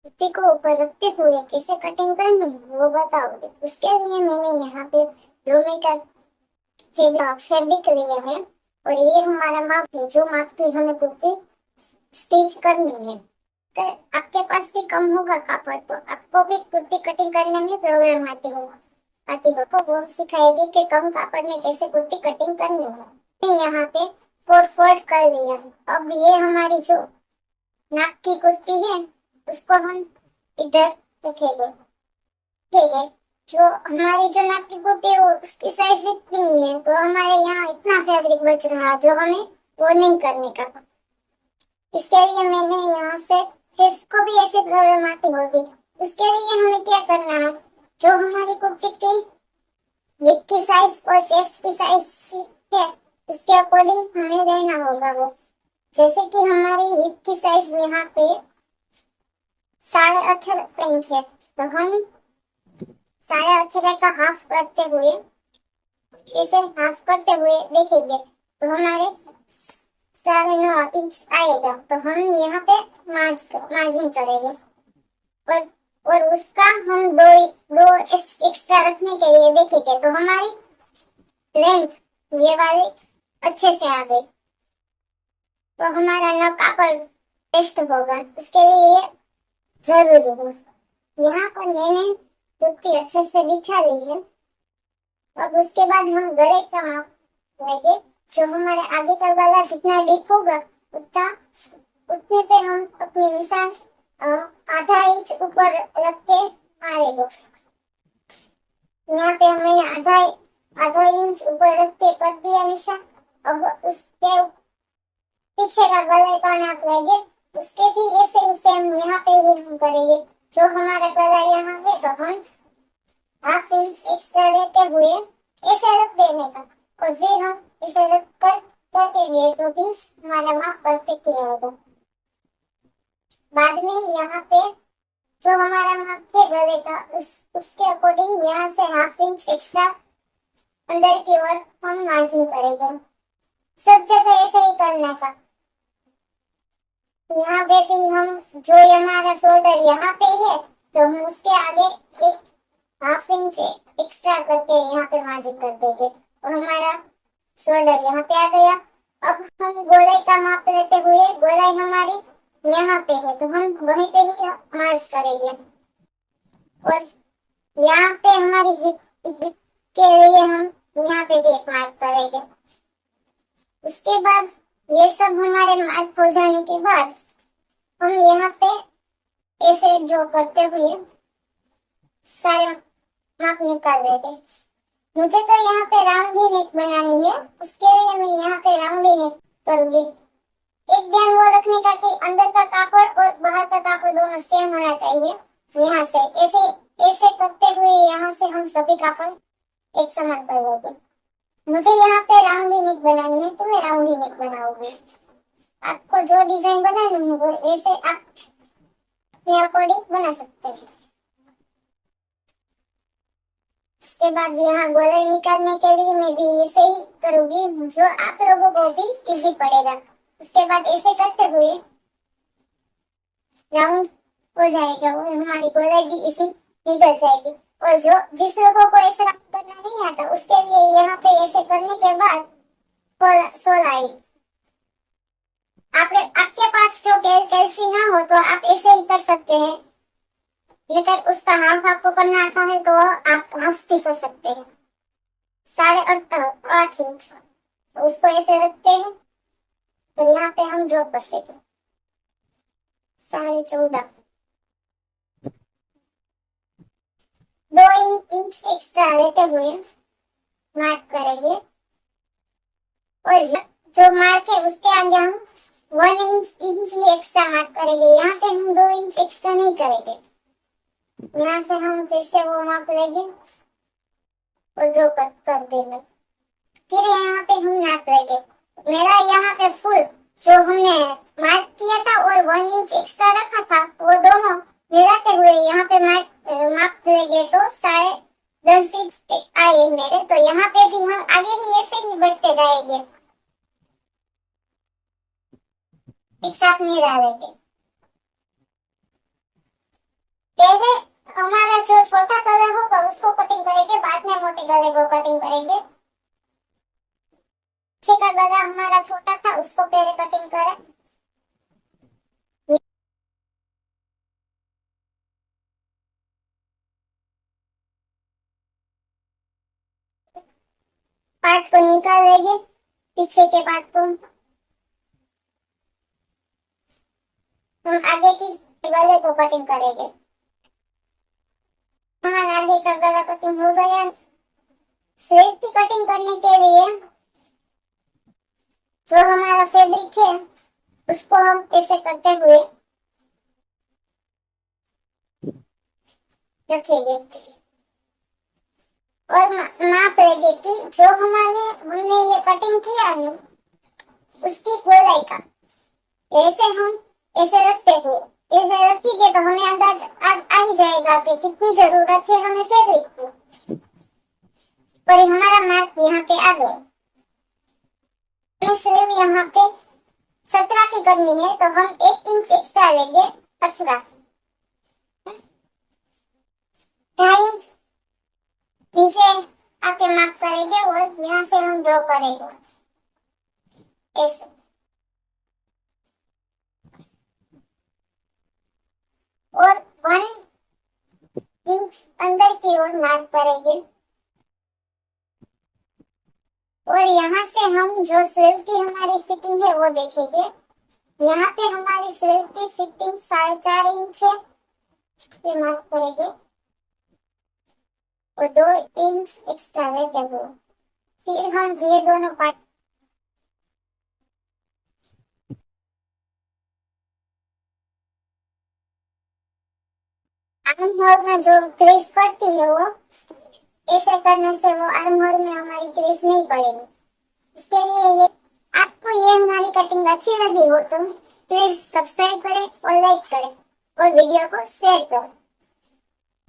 कुर्ती को ऊपर रखते हुए कैसे कटिंग करनी है वो बताओगे। उसके लिए मैंने यहाँ पे 2 मीटर फैब्रिक लिया है और ये हमारा माप है, जो माप की हमें कुर्ती स्टिच करनी है। तो आपके पास भी कम होगा कापड़ तो आपको भी कुर्ती कटिंग करने में प्रॉब्लम आती हो तो वो सिखाएगी कि कम कापड़ में कैसे कुर्ती कटिंग करनी है। मैंने यहाँ पे 4 फोल्ड कर लिया है। अब ये हमारी जो नाप की कुर्ती है उसको हम इधर रखेंगे। ठीक है, जो हमारी जो नाप की कुर्ती है उसकी साइज इतनी ही है तो हमारे यहाँ इतना फैब्रिक बच रहा जो हमें वो नहीं करने का। इसके लिए मैंने यहाँ से फिर इसको भी ऐसे प्रॉब्लम आती होगी। उसके लिए हमें क्या करना है, जो हमारी कुर्ती की हिप की साइज और चेस्ट की साइज है उसके अकॉर्डिंग हमें रहना होगा। वो जैसे कि हमारी हिप की साइज यहाँ पे 18.5 इंच है तो हम 18.5 का हाफ करते हुए, इसे हाफ करते हुए देखेंगे तो हमारे 9.5 इंच आएगा। तो हम यहाँ पे मार्जिन करेंगे और उसका हम दो एक्स्ट्रा रखने के लिए देखेंगे तो हमारी लेंथ ये वाली अच्छे से आ गई तो हमारा न कापड़ टेस्ट होगा। इसके लिए ये जरूरी है। यहाँ पर मैंने कुर्ती अच्छे से बिछा ली है। अब उसके बाद हम गले का माप लेंगे। जो हमारे आगे का गला जितना डीप होगा उतने पे हम अपने निशान आधा इंच ऊपर रख के मारेंगे। यहाँ पे हमने आधा इंच ऊपर रख के कर दिया निशान। अब उसके पीछे का गले का नाप लेंगे। उसके भी ऐसे ही सेम यहाँ पे ही हम करेंगे। जो हमारा गला यहाँ है तो हम हाफ इंच एक्स्ट्रा लेते हुए ऐसे रख देने का और फिर हम इसे रख कर करके गए तो भी हमारा माप परफेक्ट रहेगा। बाद में यहाँ पे जो हमारा माप है गले का उसके अकॉर्डिंग यहाँ से हाफ इंच एक्स्ट्रा अंदर की ओर हम मार्जिन करेंगे। सब जगह ऐसे ही करना था। यहाँ पे भी हम जो हमारा शोल्डर यहाँ पे है तो हम उसके आगे एक हाफ इंच एक्स्ट्रा करके यहाँ पे मार्जिन कर देंगे और हमारा शोल्डर यहाँ पे आ गया। अब हम गोलाई का माप लेते हुए गोलाई हमारी यहाँ पे है तो हम वहीं पे ही मार्क करेंगे और यहाँ पे हमारी हिप के लिए हम यहाँ पे भी एक मार्क करेंगे। उसके बाद ये सब हमारे मार्क हो जाने के बाद हम यहाँ पे ऐसे ड्रॉ करते हुए सारे माप निकाल देंगे। मुझे तो यहाँ पे राउंड ही नेक बनानी है, उसके लिए मैं यहाँ पे राउंड ही नेक करूंगी। एक ध्यान वो रखने का कि अंदर का कापड़ और बाहर का कापड़ दोनों सेम होना चाहिए। यहाँ से ऐसे ऐसे करते हुए यहाँ से हम सभी कापड़ एक समान कर देंगे। मुझे यहाँ पे राउंड ही नेक बनानी है तो मैं राउंड ही नेक बनाऊंगी। आपको जो डिजाइन बनानी है वो ऐसे आप अपने अकॉर्डिंग बना सकते हैं। उसके बाद यहाँ गोलाई निकालने के लिए मैं भी ऐसे ही करूंगी जो आप लोगों को भी इजी पड़ेगा। उसके बाद ऐसे करते हुए राउंड हो जाएगा और हमारी गोलाई भी इसी निकल जाएगी। और जो जिस लोगों को ऐसा करना नहीं आता उसके लिए यहाँ पे ऐसे करने के बाद 16 आएगी। आपके पास जो कैलसी ना हो तो आप ऐसे ही कर सकते हैं, लेकिन उसका हाफ आपको करना आता है तो आप हाफ भी कर सकते हैं। 8.5 इंच तो उसको ऐसे रखते हैं तो यहाँ पे हम ड्रॉ करते हैं 14.5। 2 इंच एक्स्ट्रा लेते हुए मार्क करेंगे और जो मार्क है उसके आगे हम 1 इंच ही एक्स्ट्रा मार्क करेंगे। यहाँ पे हम 2 इंच एक्स्ट्रा नहीं करेंगे। यहाँ से हम फिर से वो माप लेंगे और ड्रॉ कर देंगे। फिर यहाँ पे हम नाप लेंगे। मेरा यहाँ पे फुल जो हमने मार्क किया था और 1 इंच एक्स्ट्रा रखा था वो दोनों मिलाते हुए यहाँ पे माप लेंगे तो 10.5 इंच आए मेरे। तो यहाँ पे भी हम आगे ही ऐसे ही बढ़ते जाएंगे, एक साथ मिला लेंगे। पहले हमारा जो छोटा गला होगा उसको कटिंग करेंगे, बाद में मोटे गले को कटिंग करेंगे। पीछे का गला हमारा छोटा था उसको पहले कटिंग करें। पार्ट को निकाल लेंगे, पीछे के पार्ट को हम आगे की गले को कटिंग करेंगे। हमारा आगे का गला कटिंग हो गया। स्लीव की कटिंग करने के लिए जो हमारा फैब्रिक है उसको हम ऐसे करते हुए रखेंगे और नाप लेंगे कि जो हमने ये कटिंग किया है उसकी गोलाई का ऐसे हम ऐसे रखते हुए ऐसे रखेंगे तो हमें अंदाज आ ही जाएगा कि कितनी जरूरत है हमें फैब्रिक की। और हमारा मार्क यहाँ पे आ गया। हमें स्लीव यहाँ पे 17 की करनी है तो हम 1 इंच एक्स्ट्रा लेंगे, 18 2.5 इंच नीचे आके मार्क करेंगे और यहाँ से हम ड्रॉ करेंगे ऐसे। और 1 इंच अंदर की ओर मार्क करेंगे और यहाँ से हम जो स्लीव की हमारी फिटिंग है वो देखेंगे। यहाँ पे हमारी स्लीव की फिटिंग 4.5 इंच है, ये मार्क करेंगे और 2 इंच एक्स्ट्रा लेते हुए फिर हम ये दोनों पार्ट आर्म होल में जो क्रीज पड़ती है वो ऐसे करने से वो आर्म होल में हमारी क्रीज नहीं पड़ेगी। इसके लिए ये आपको ये हमारी कटिंग अच्छी लगी हो तो प्लीज सब्सक्राइब करें और लाइक करें और वीडियो को शेयर करें।